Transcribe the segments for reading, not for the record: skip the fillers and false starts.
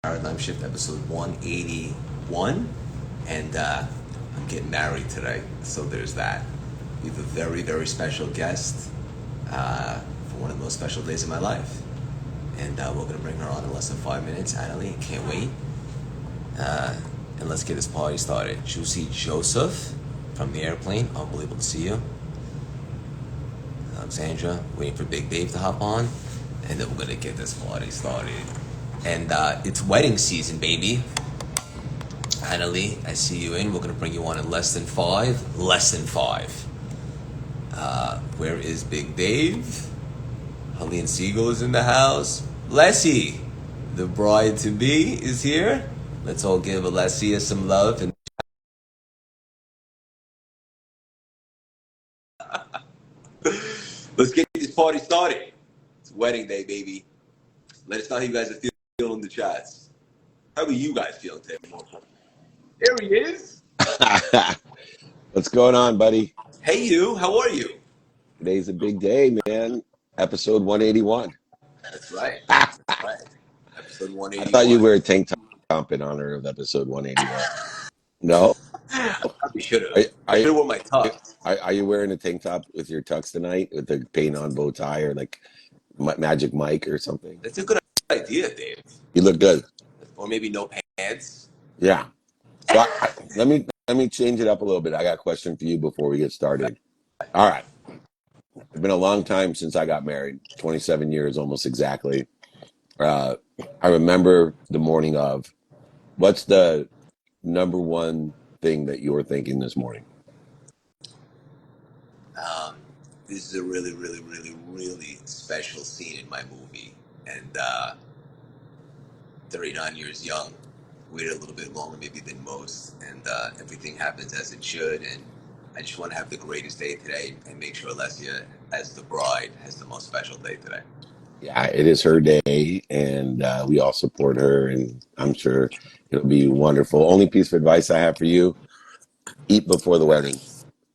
Paradigm Shift, episode 181, and I'm getting married today, so there's that. We have a very, very special guest for one of the most special days of my life, and we're going to bring her on in less than 5 minutes. Annalie, can't wait. And let's get this party started. Juicy Joseph from the airplane, unbelievable to see you. Alexandra, waiting for Big Dave to hop on, and then we're going to get this party started. And it's wedding season, baby. Annalie, I see you in. We're going to bring you on in less than five. Less than five. Where is Big Dave? Helene Siegel is in the house. Leslie, the bride-to-be, is here. Let's all give Alessia some love. And let's get this party started. It's wedding day, baby. Let us know how you guys are feeling in the chats. How are you guys feeling today? There he is. What's going on, buddy? Hey, you. How are you? Today's a big day, man. Episode 181. That's right. I That's right. Episode thought you 181. were a tank top in honor of episode 181. No? I probably should Are, have. I are, should have worn my tux. are you wearing a tank top with your tux tonight with the paint on bow tie or like Magic Mike or something? That's a good idea, Dave. You look good. Or maybe no pants. Yeah. So let me change it up a little bit. I got a question for you before we get started. All right. It's been a long time since I got married, 27 years almost exactly. I remember the morning of. What's the number one thing that you were thinking this morning? Um, this is a really, really, really, really special scene in my movie. And 39 years young, waited a little bit longer maybe than most. And everything happens as it should. And I just want to have the greatest day today and make sure Alessia, as the bride, has the most special day today. Yeah, it is her day, and we all support her, and I'm sure it'll be wonderful. Only piece of advice I have for you: eat before the wedding,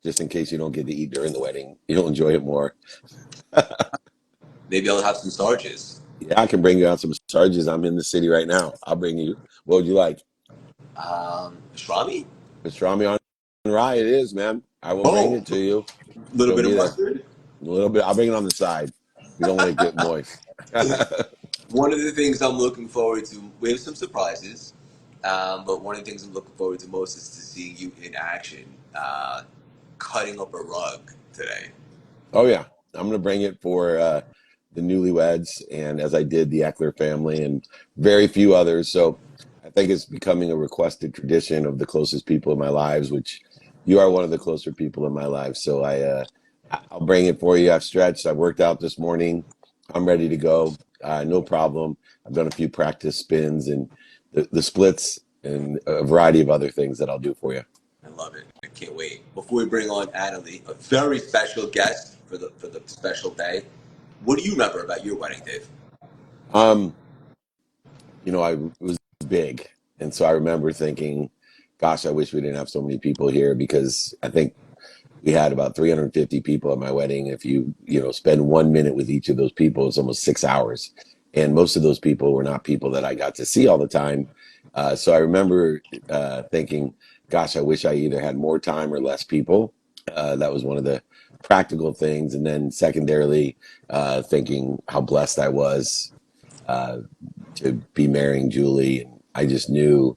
just in case you don't get to eat during the wedding. You'll enjoy it more. Maybe I'll have some sarges. Yeah, I can bring you out some sarges. I'm in the city right now. I'll bring you. What would you like? Pastrami? Pastrami on rye. It is, man. I will bring Oh, it to you. a little It'll bit of be there. mustard. A little bit. I'll bring it on the side. We don't want to get moist. One of the things I'm looking forward to, we have some surprises, but one of the things I'm looking forward to most is to see you in action, cutting up a rug today. Oh yeah, I'm gonna bring it for the newlyweds, and as I did the Eckler family and very few others. So I think it's becoming a requested tradition of the closest people in my lives, which you are one of the closer people in my life. So I'll bring it for you. I've stretched. I worked out this morning. I'm ready to go. No problem. I've done a few practice spins and the splits and a variety of other things that I'll do for you. I love it. I can't wait. Before we bring on Annalie, a very special guest for the special day. What do you remember about your wedding, Dave? Um, it was big. And so I remember thinking, gosh, I wish we didn't have so many people here because I think we had about 350 people at my wedding. If you spend 1 minute with each of those people, it's almost 6 hours. And most of those people were not people that I got to see all the time. So I remember thinking, gosh, I wish I either had more time or less people. That was one of the practical things. And then secondarily, thinking how blessed I was uh, to be marrying Julie. And I just knew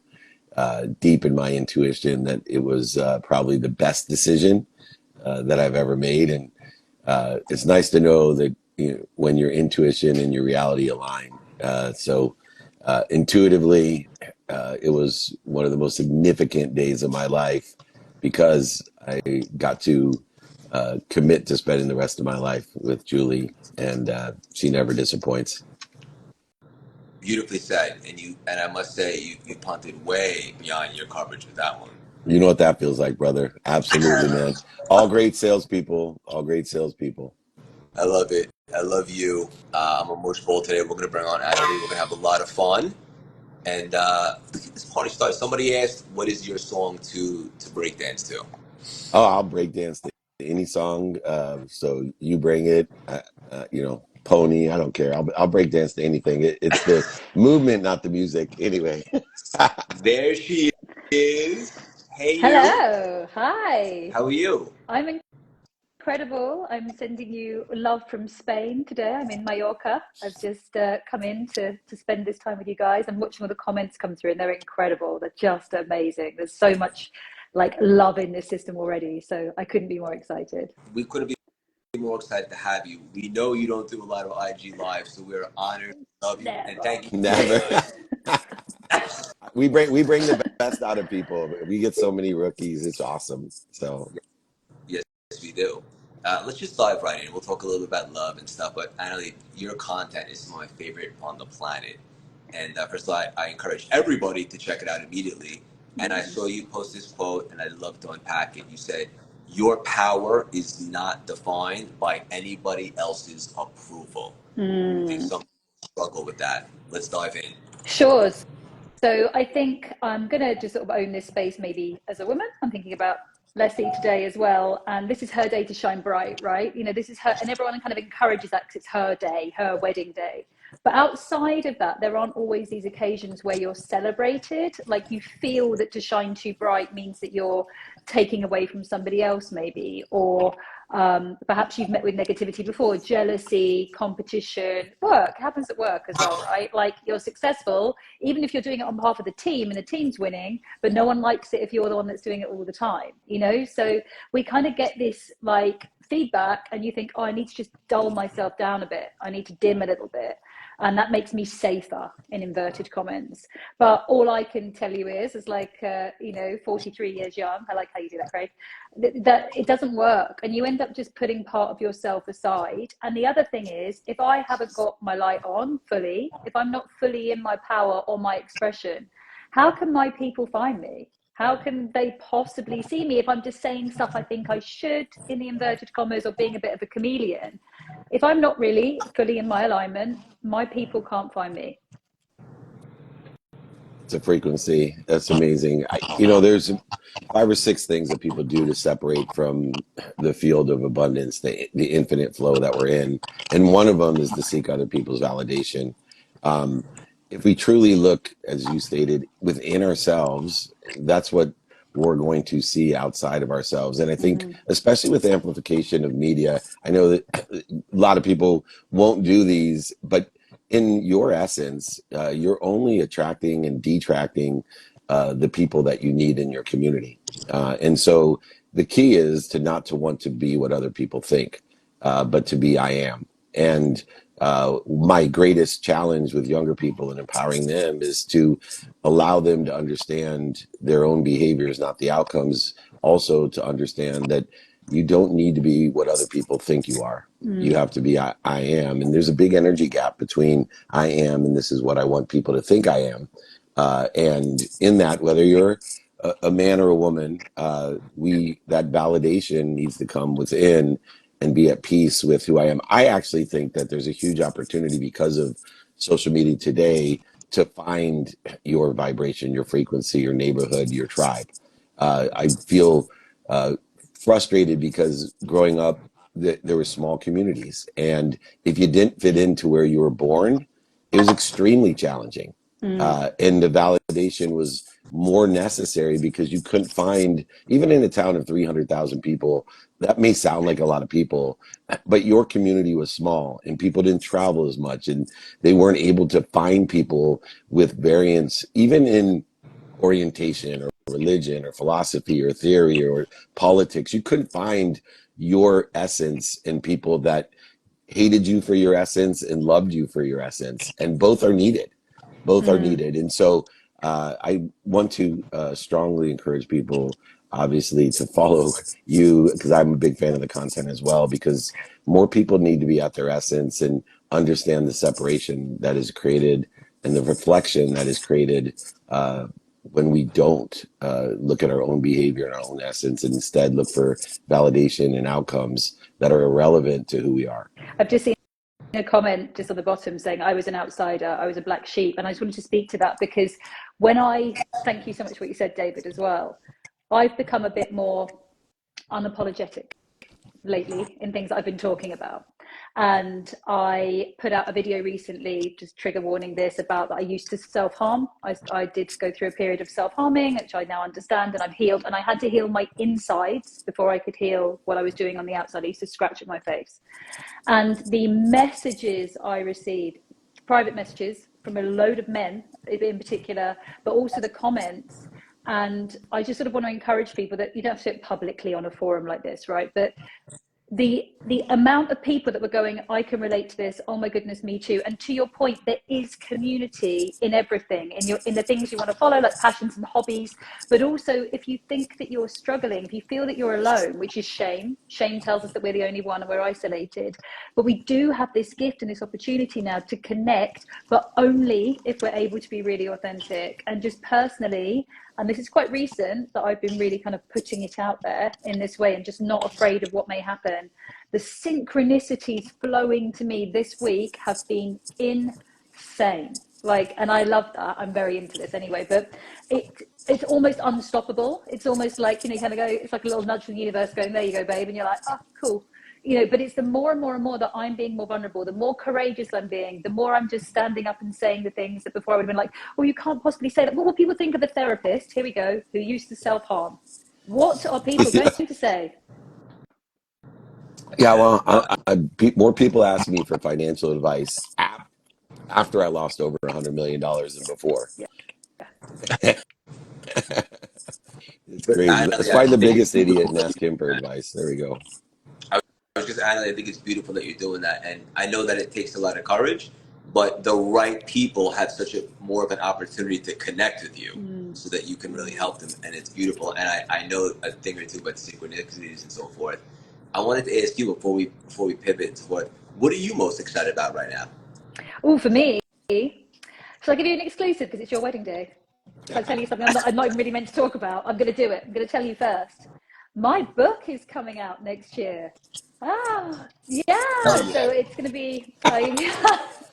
deep in my intuition that it was probably the best decision that I've ever made. And it's nice to know that when your intuition and your reality align. So intuitively, it was one of the most significant days of my life because I got to commit to spending the rest of my life with Julie, and she never disappoints. Beautifully said, and I must say you punted way beyond your coverage with that one. You know what that feels like, brother. Absolutely, man. All great salespeople. All great salespeople. I love it. I love you. I'm emotional today. We're going to bring on Annalie. We're going to have a lot of fun. And this party started. Somebody asked, what is your song to break dance to? Oh, I'll break dance to any song. So you bring it. pony. I don't care. I'll break dance to anything. It's the movement, not the music. Anyway. There she is. Hey, you. Hello, hi. How are you? I'm incredible. I'm sending you love from Spain today. I'm in Mallorca. I've just come in to spend this time with you guys. I'm watching all the comments come through, and they're incredible. They're just amazing. There's so much like love in this system already, so I couldn't be more excited. We couldn't be more excited to have you. We know you don't do a lot of IG live, so we're honored, love you, and Never. thank you. Never. We bring the best out of people. We get so many rookies. It's awesome. So Yes, we do. Let's just dive right in. We'll talk a little bit about love and stuff, but Annalie, your content is my favorite on the planet. And first of all, I encourage everybody to check it out immediately. And I saw you post this quote, and I'd love to unpack it. You said, your power is not defined by anybody else's approval. I think some people struggle with that. Let's dive in. Sure. So I think I'm going to just sort of own this space maybe as a woman. I'm thinking about Leslie today as well. And this is her day to shine bright, right? You know, this is her, and everyone kind of encourages that because it's her day, her wedding day. But outside of that, there aren't always these occasions where you're celebrated. Like you feel that to shine too bright means that you're taking away from somebody else maybe, or perhaps you've met with negativity before, jealousy, competition, work happens at work as well, right? Like you're successful, even if you're doing it on behalf of the team and the team's winning, but no one likes it if you're the one that's doing it all the time, you know? So we kind of get this like feedback and you think, oh, I need to just dull myself down a bit. I need to dim a little bit. And that makes me safer in inverted comments. But all I can tell you is like, 43 years young, I like how you do that, Craig, that it doesn't work. And you end up just putting part of yourself aside. And the other thing is, if I haven't got my light on fully, if I'm not fully in my power or my expression, how can my people find me? How can they possibly see me if I'm just saying stuff I think I should in the inverted commas or being a bit of a chameleon? If I'm not really fully in my alignment, my people can't find me. it's a frequency. That's amazing. There's 5 or 6 things that people do to separate from the field of abundance, the infinite flow that we're in. And one of them is to seek other people's validation. If we truly look, as you stated, within ourselves, that's what we're going to see outside of ourselves. And I think, especially with the amplification of media, I know that a lot of people won't do these, but in your essence, you're only attracting and detracting the people that you need in your community. And so the key is not to want to be what other people think, but to be I am. And my greatest challenge with younger people and empowering them is to allow them to understand their own behaviors, not the outcomes. Also to understand that you don't need to be what other people think you are. You have to be I am. And there's a big energy gap between I am and this is what I want people to think I am. And in that, whether you're a man or a woman, that validation needs to come within and be at peace with who I am. I actually think that there's a huge opportunity because of social media today to find your vibration, your frequency, your neighborhood, your tribe. I feel frustrated because growing up, there were small communities. And if you didn't fit into where you were born, it was extremely challenging. And the validation was more necessary because you couldn't find, even in a town of 300,000 people, that may sound like a lot of people, but your community was small and people didn't travel as much and they weren't able to find people with variance, even in orientation or religion or philosophy or theory or politics. You couldn't find your essence in people that hated you for your essence and loved you for your essence. And both are needed. Both are needed. And so I want to strongly encourage people, obviously, to follow you, because I'm a big fan of the content as well, because more people need to be at their essence and understand the separation that is created and the reflection that is created when we don't look at our own behavior and our own essence and instead look for validation and outcomes that are irrelevant to who we are. I've just seen a comment just on the bottom saying I was an outsider, I was a black sheep, and I just wanted to speak to that because thank you so much for what you said, David, as well. I've become a bit more unapologetic lately in things that I've been talking about. And I put out a video recently, just trigger warning this, about that I used to self-harm. I did go through a period of self-harming, which I now understand, and I've healed. And I had to heal my insides before I could heal what I was doing on the outside. I used to scratch at my face. And the messages I received, private messages from a load of men in particular, but also the comments. And I just sort of want to encourage people that you don't have to do it publicly on a forum like this, right? But the amount of people that were going, I can relate to this, oh my goodness, me too. And to your point, there is community in everything, in the things you want to follow, like passions and hobbies. But also, if you think that you're struggling, if you feel that you're alone, which is shame tells us that we're the only one and we're isolated. But we do have this gift and this opportunity now to connect, but only if we're able to be really authentic. And just personally, and this is quite recent, that I've been really kind of putting it out there in this way and just not afraid of what may happen. The synchronicities flowing to me this week have been insane. Like, and I love that. I'm very into this anyway, but it's almost unstoppable. It's almost like, you kind of go, it's like a little nudge from the universe going, there you go, babe. And you're like, oh, cool. But it's the more and more and more that I'm being more vulnerable, the more courageous I'm being, the more I'm just standing up and saying the things that before I would have been like, well, you can't possibly say that. What will people think of a therapist? Here we go, who used to self-harm. What are people going to say? Yeah, well, more people ask me for financial advice after I lost over $100 million than before. Yeah. It's But crazy. Annalie, Let's I find the think it's biggest idiot beautiful and that ask him for advice. There we go. I was just Annalie, I think it's beautiful that you're doing that, and I know that it takes a lot of courage, but the right people have such a more of an opportunity to connect with you, so that you can really help them, and it's beautiful. And I know a thing or two about synchronicities and so forth. I wanted to ask you before we pivot to what are you most excited about right now? Oh, for me, shall I give you an exclusive because it's your wedding day? Shall I tell you something I'm not even really meant to talk about? I'm going to do it. I'm going to tell you first. My book is coming out next year. Ah, yeah. Hell So yeah. it's going to be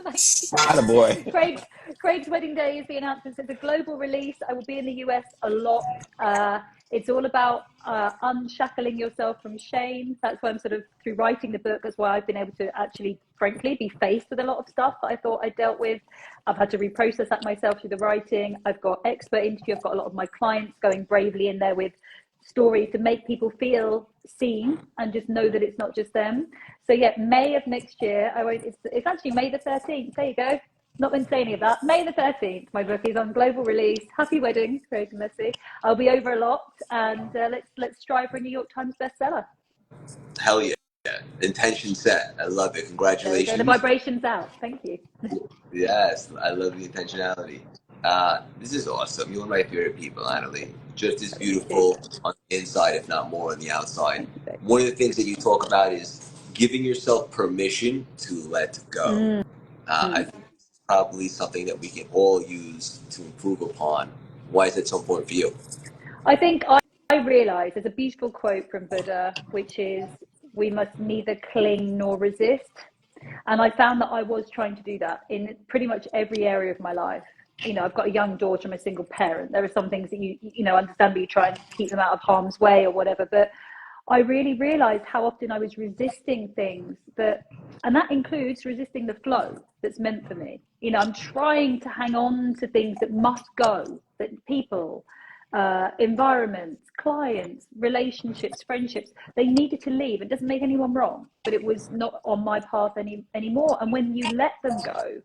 Attaboy. Craig's wedding day is the announcement. It's a global release. I will be in the US a lot. It's all about unshackling yourself from shame. That's why I'm sort of, through writing the book, that's why I've been able to actually, frankly, be faced with a lot of stuff that I thought I dealt with. I've had to reprocess that myself through the writing. I've got expert interview. I've got a lot of my clients going bravely in there with stories to make people feel seen and just know that it's not just them. So yeah, May of next year. It's actually May the 13th. There you go. Not been saying any of that. May the 13th. My book is on global release. Happy wedding, Craig and Messy. I'll be over a lot, and let's strive for a New York Times bestseller. Hell yeah. Intention set. I love it. There we Congratulations. go. The vibration's out. Thank you. Yes, I love the intentionality. This is awesome. You're one of my favorite people, Annalie. Just as beautiful on the inside, if not more on the outside. Thank you, babe. One of the things that you talk about is giving yourself permission to let go. I think this is probably something that we can all use to improve upon. Why is it so important for you? I think I realize there's a beautiful quote from Buddha, which is, we must neither cling nor resist. And I found that I was trying to do that in pretty much every area of my life. I've got a young daughter, I'm a single parent. There are some things that you understandably you try and keep them out of harm's way or whatever. But I really realized how often I was resisting things and that includes resisting the flow that's meant for me. I'm trying to hang on to things that must go, that people, environments, clients, relationships, friendships, they needed to leave. It doesn't make anyone wrong, but it was not on my path anymore. And when you let them go,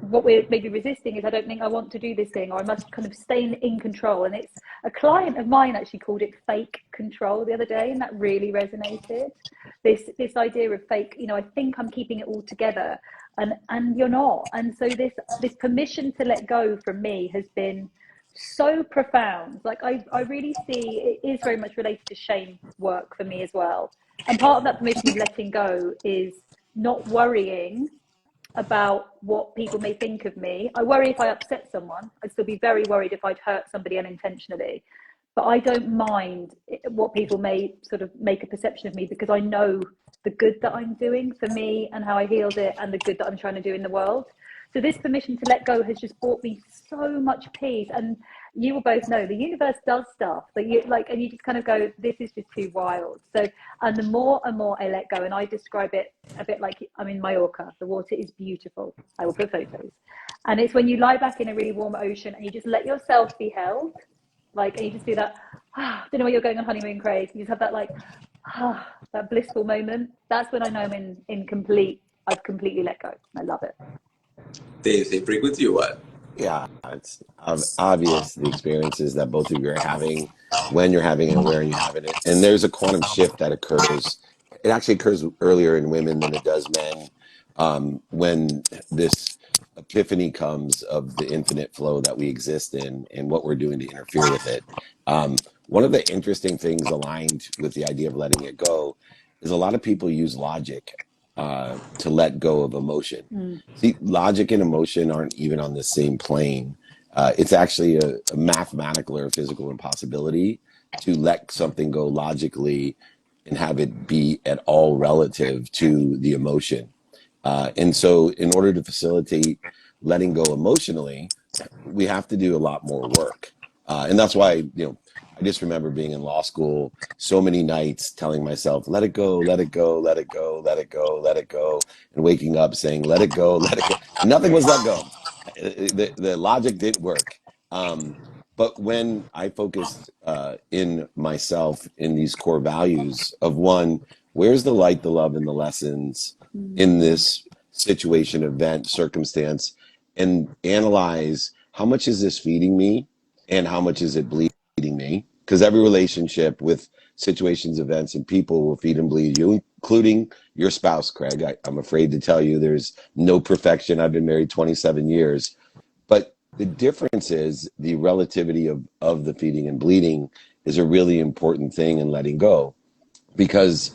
what we're maybe resisting is, I don't think I want to do this thing, or I must kind of stay in control. And it's a client of mine actually called it fake control the other day, and that really resonated. This idea of fake, I think I'm keeping it all together, and you're not. And so this permission to let go from me has been so profound. Like I really see it is very much related to shame work for me as well. And part of that permission of letting go is not worrying about what people may think of me. I worry if I upset someone. I'd still be very worried if I'd hurt somebody unintentionally. But I don't mind what people may sort of make a perception of me, because I know the good that I'm doing for me and how I healed it, and the good that I'm trying to do in the world. So this permission to let go has just brought me so much peace. And you will both know the universe does stuff that you like, and you just kind of go, this is just too wild. So, and the more and more I let go, and I describe it a bit like I'm in Mallorca. The water is beautiful. I will put photos. And it's when you lie back in a really warm ocean and you just let yourself be held, like, and you just do that, don't know where you're going on honeymoon, Craig. You just have that like, that blissful moment. That's when I know I'm I've completely let go. I love it. Dave, same frequency or what? Yeah, it's obvious the experiences that both of you are having, when you're having it, where you're having it. And there's a quantum shift that occurs. It actually occurs earlier in women than it does men, when this epiphany comes of the infinite flow that we exist in and what we're doing to interfere with it. One of the interesting things aligned with the idea of letting it go is a lot of people use logic to let go of emotion. See, logic and emotion aren't even on the same plane. It's actually a mathematical or physical impossibility to let something go logically and have it be at all relative to the emotion. And so, in order to facilitate letting go emotionally, we have to do a lot more work. And that's why, I just remember being in law school so many nights telling myself, let it go, let it go, let it go, let it go, let it go, and waking up saying, let it go, let it go. Nothing was let go. The logic didn't work. But when I focused in myself in these core values of one, where's the light, the love, and the lessons in this situation, event, circumstance, and analyze how much is this feeding me and how much is it bleeding me? Because every relationship with situations, events, and people will feed and bleed you, including your spouse, Craig. I'm afraid to tell you there's no perfection. I've been married 27 years. But the difference is the relativity of the feeding and bleeding is a really important thing in letting go. Because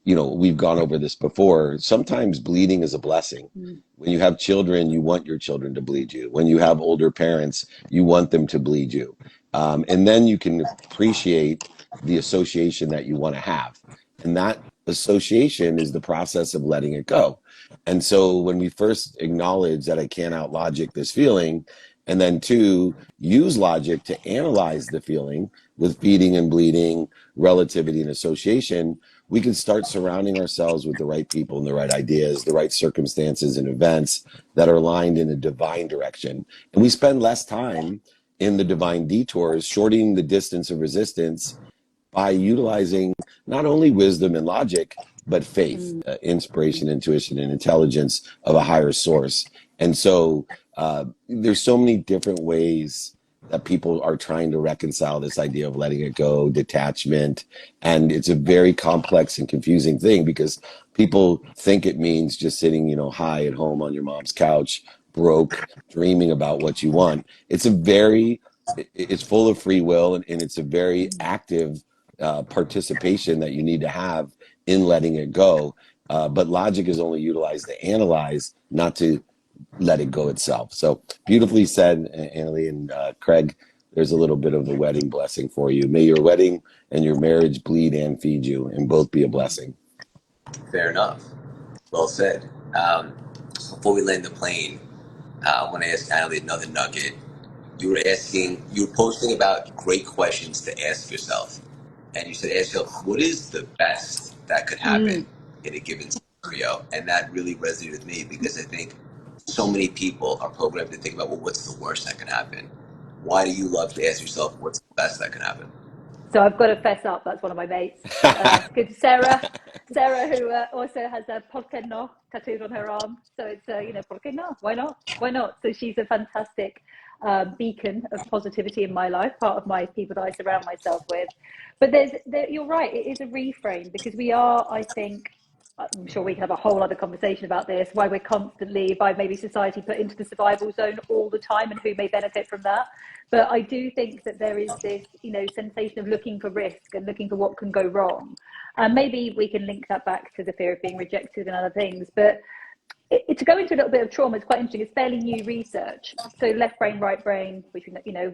we've gone over this before. Sometimes bleeding is a blessing. When you have children, you want your children to bleed you. When you have older parents, you want them to bleed you. And then you can appreciate the association that you want to have. And that association is the process of letting it go. And so when we first acknowledge that I can't out logic this feeling, and then two, use logic to analyze the feeling with feeding and bleeding, relativity and association, we can start surrounding ourselves with the right people and the right ideas, the right circumstances and events that are aligned in a divine direction. And we spend less time in the divine detours, shortening the distance of resistance by utilizing not only wisdom and logic, but faith, inspiration, intuition, and intelligence of a higher source. And so there's so many different ways that people are trying to reconcile this idea of letting it go, detachment. And it's a very complex and confusing thing because people think it means just sitting, high at home on your mom's couch, broke, dreaming about what you want. It's full of free will, and it's a very active participation that you need to have in letting it go. But logic is only utilized to analyze, not to let it go itself. So beautifully said, Annalie and Craig. There's a little bit of a wedding blessing for you. May your wedding and your marriage bleed and feed you, and both be a blessing. Fair enough. Well said. Before we land the plane, I want to ask Annalie another nugget. You were posting about great questions to ask yourself. And you said, ask yourself, what is the best that could happen in a given scenario? And that really resonated with me because I think so many people are programmed to think about, well, what's the worst that can happen? Why do you love to ask yourself, what's the best that can happen? So I've got to fess up. That's one of my mates. Good Sarah, who also has a ¿por qué no? Tattooed on her arm. So it's, ¿por qué no? Why not? Why not? So she's a fantastic beacon of positivity in my life, part of my people that I surround myself with. But you're right, it is a reframe because we are, I think, I'm sure we can have a whole other conversation about this, why we're constantly, by maybe society, put into the survival zone all the time and who may benefit from that. But I do think that there is this, sensation of looking for risk and looking for what can go wrong. And maybe we can link that back to the fear of being rejected and other things. But to go into a little bit of trauma is quite interesting. It's fairly new research. So left brain, right brain, which,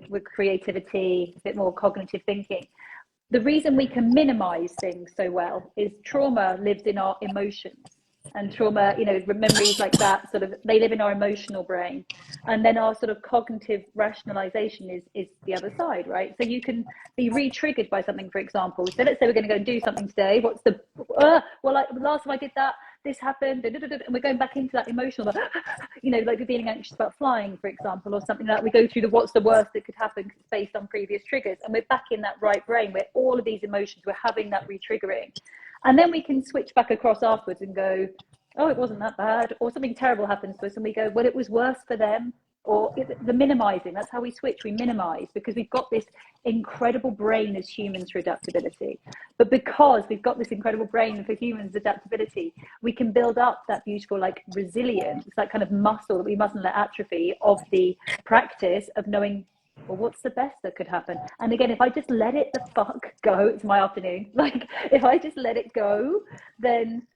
with creativity, a bit more cognitive thinking. The reason we can minimize things so well is trauma lives in our emotions. and trauma, you know, memories like that, sort of, they live in our emotional brain. And then our sort of cognitive rationalization is the other side, right? So you can be re-triggered by something, for example. So let's say we're going to go and do something today. What's the, last time I did that, this happened, and we're going back into that emotional, you know, like we're being anxious about flying, for example, or something like that. We go through the what's the worst that could happen because it's based on previous triggers, and we're back in that right brain where all of these emotions, we're having that re-triggering. And then we can switch back across afterwards and go, oh, it wasn't that bad, or something terrible happens to us, and we go, well, it was worse for them. Or the minimizing, that's how we switch, we minimize, because we've got this incredible brain as humans for adaptability. But because we've got this incredible brain for humans adaptability, we can build up that beautiful like resilience, that kind of muscle that we mustn't let atrophy, of the practice of knowing, well, what's the best that could happen? And again, if I just let it the fuck go, it's my afternoon, like if I just let it go, then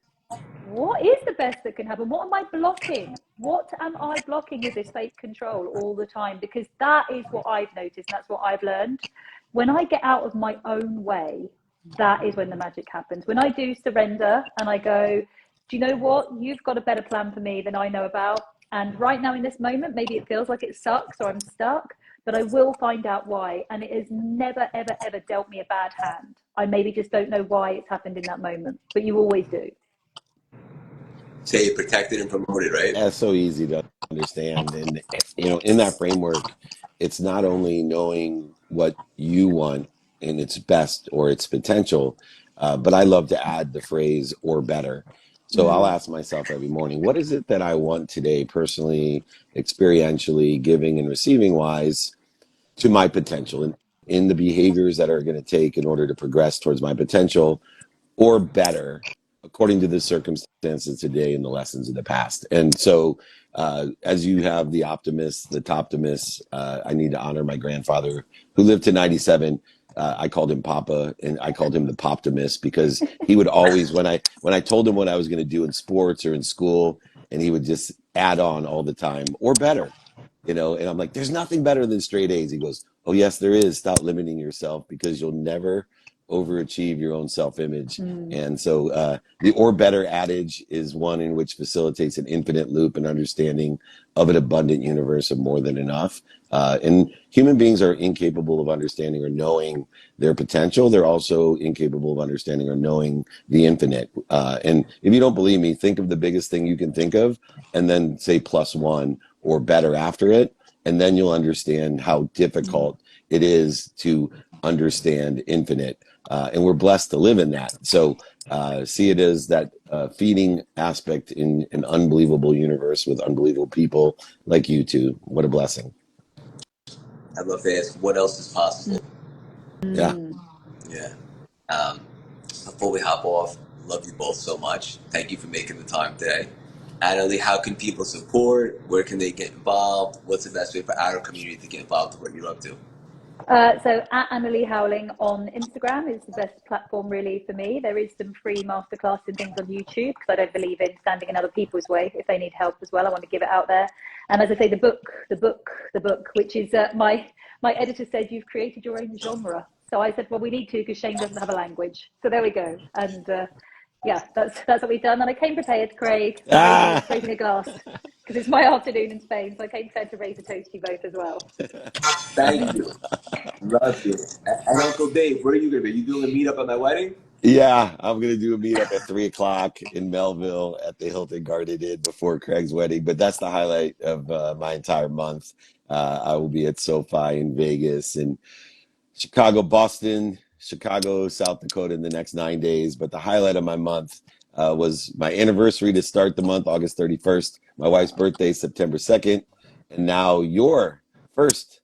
what is the best that can happen? What am I blocking? What am I blocking with this fake control all the time? Because that is what I've noticed, and that's what I've learned. When I get out of my own way, that is when the magic happens. When I do surrender and I go, do you know what? You've got a better plan for me than I know about. And right now in this moment, maybe it feels like it sucks or I'm stuck, but I will find out why. And it has never, ever, ever dealt me a bad hand. I maybe just don't know why it's happened in that moment, but you always do. Say protected and promoted, right? That's so easy to understand. And, you know, in that framework, it's not only knowing what you want in its best or its potential, but I love to add the phrase or better. So I'll ask myself every morning, what is it that I want today, personally, experientially, giving and receiving wise, to my potential, and in the behaviors that are going to take in order to progress towards my potential, or better, according to the circumstances today and the lessons of the past. And so, as you have the optimists, the toptimists, I need to honor my grandfather who lived to 97. I called him Papa, and I called him the Poptimist, because he would always, when I told him what I was going to do in sports or in school, and he would just add on all the time, or better, you know. And I'm like, there's nothing better than straight A's. He goes, oh yes, there is. Stop limiting yourself, because you'll never overachieve your own self-image. And so the or better adage is one in which facilitates an infinite loop and understanding of an abundant universe of more than enough. And human beings are incapable of understanding or knowing their potential. They're also incapable of understanding or knowing the infinite. And if you don't believe me, think of the biggest thing you can think of, and then say +1 or better after it. And then you'll understand how difficult it is to understand infinite. And we're blessed to live in that. So see it as that feeding aspect in an unbelievable universe with unbelievable people like you two. What a blessing. I'd love to ask, what else is possible? Yeah. Yeah. Before we hop off, love you both so much. Thank you for making the time today. Annalie, how can people support? Where can they get involved? What's the best way for our community to get involved with what you're up to? So at Annalie Howling on Instagram is the best platform really for me. There is some free masterclass and things on YouTube, because I don't believe in standing in other people's way. If they need help as well, I want to give it out there. And as I say, the book, which is my editor said, you've created your own genre. So I said, well, we need to, because Shane doesn't have a language. So there we go. And yeah, that's what we've done. And I came prepared, Craig, breaking a glass, because it's my afternoon in Spain. So I came prepared to raise a toast to you both as well. Thank you. Love you. And Uncle Dave, where are you going to be? You doing a meetup at my wedding? Yeah, I'm going to do a meetup at 3:00 in Melville at the Hilton Garden Inn before Craig's wedding. But that's the highlight of my entire month. I will be at SoFi in Vegas and Chicago, Boston, Chicago, South Dakota in the next 9 days. But the highlight of my month was my anniversary to start the month, August 31st, my wife's birthday, September 2nd, and now your first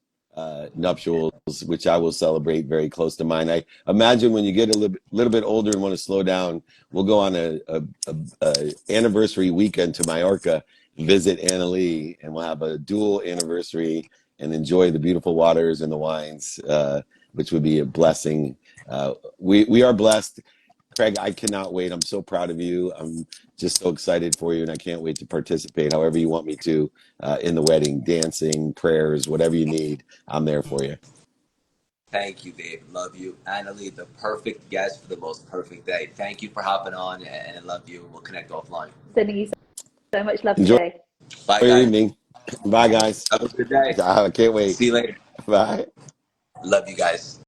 nuptials, which I will celebrate very close to mine. I imagine when you get a little bit older and want to slow down, we'll go on a anniversary weekend to Mallorca, visit Annalie, and we'll have a dual anniversary and enjoy the beautiful waters and the wines, which would be a blessing. We are blessed. Craig, I cannot wait. I'm so proud of you. I'm just so excited for you, and I can't wait to participate however you want me to in the wedding, dancing, prayers, whatever you need. I'm there for you. Thank you, Dave. Love you. Annalie, the perfect guest for the most perfect day. Thank you for hopping on and love you. We'll connect offline. Sending you so much love Enjoy today. Bye, your guys. evening. Bye, guys. Have a good day. I can't wait. See you later. Bye. Love you guys.